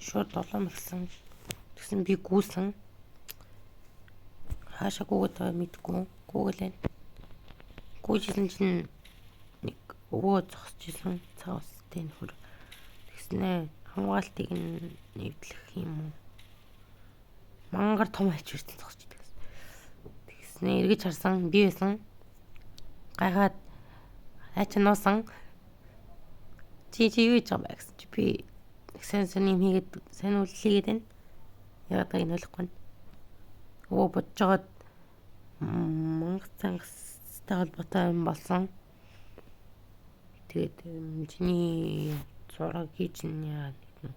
Шууд долоом ирсэн. Тэгсэн би гүйсэн. Хаашаа гүйгээд байгаа мэдгүй. Гүйгэлээ. Гүйжсэн чинь нэг өвөө зогсож исэн. Цаг устай нөхөр. Тэгснээ хамгаалтыг нэвтлэх юм уу? Мангар том альч ирсэн зогсож идэг. Тэгснээ эргэж харсан би байсан. Гайхаад ачаа нуусан. Чи юу хийж байгаа бэ гэсэн чи би сайн юм хийгээд сайн үйл хийгээд байна. Яагаад гэвэл энэ ойлгохгүй. Өө бодож жоод мангацтай холбоотой юм болсон. Тэгээд чиний зураг хийж яа гэдэг.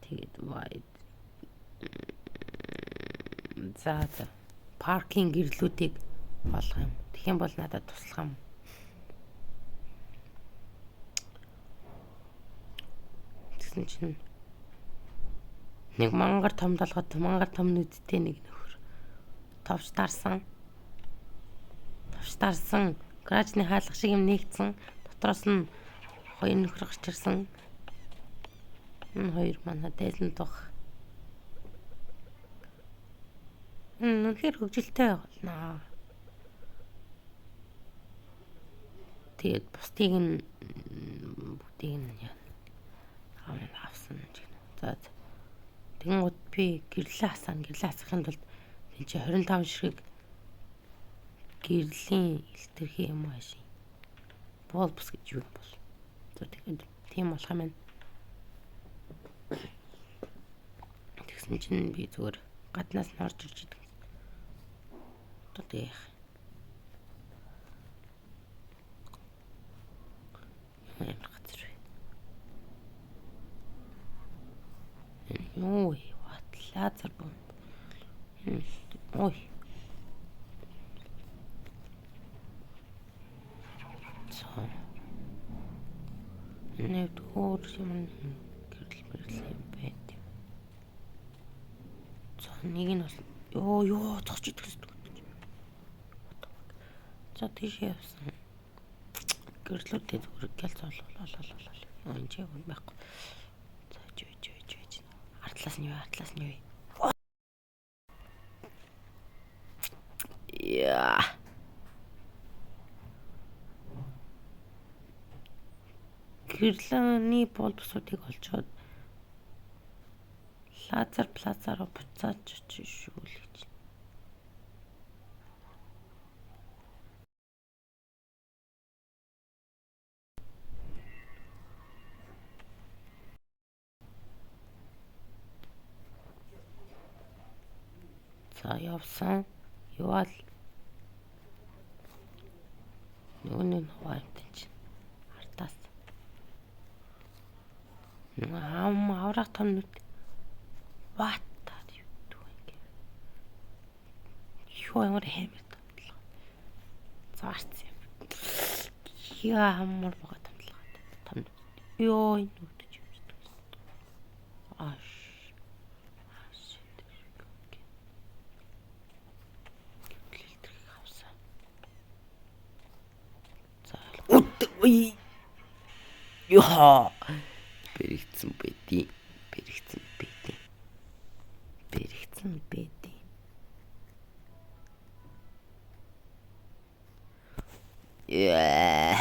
Тэгээд вай. За паркинг гэрлүүдийг болгох юм. Тэгэх юм бол надад туслах юм. Тэгсэн чинь нэг мангар том толгойд мангар том нүдтэй нэг нөхөр товч дарсан. Гаражны хаалга шиг юм нэгдсэн. Дотроос нь хоёр нөхөр гарч ирсэн. Энэ хоёр манай дайлан тух. Үнэхээр хөвгөлтэй болно. Тэгээд бусдыг нь бүгдийг нь авсан гэж. За тэгэнгүүт би гэрлээ асахын тулд энэ чи 25 ширхэг гэрлийн илтерхий юм ааши. Бол бус гэж юу юм бол. Тэгээд тийм болох юм байна. Тэгсэн чинь би зүгээр гаднаас нь орж ирж идэг. Тэгээд ямар газар вэ? Юу лазер бомб. Ой. Нэг өөр юм гэрэл юм байт. Нэг нь бол ёо зогч идэх гэсэн. За тийш явсан. Гэрлүүдээ зүгээр гэлц олоо. Энд чи юм байхгүй. За жоо. Артлаас нь юу? Яа. Гэрлэний боловсруудыг олцоод лазер буцааж шүүлж. За явсан. Яваал нөгөө хаваартай чинь артаас аврах том нүд what are you doing? Юу ямар хэмээр томтлоо. Заарц юм. Яа хамар байгаа томтлоо. Том. Ёо энэ нүдэж юм. Ой. Яа. Бэрэгцэн бэдий. Yeah.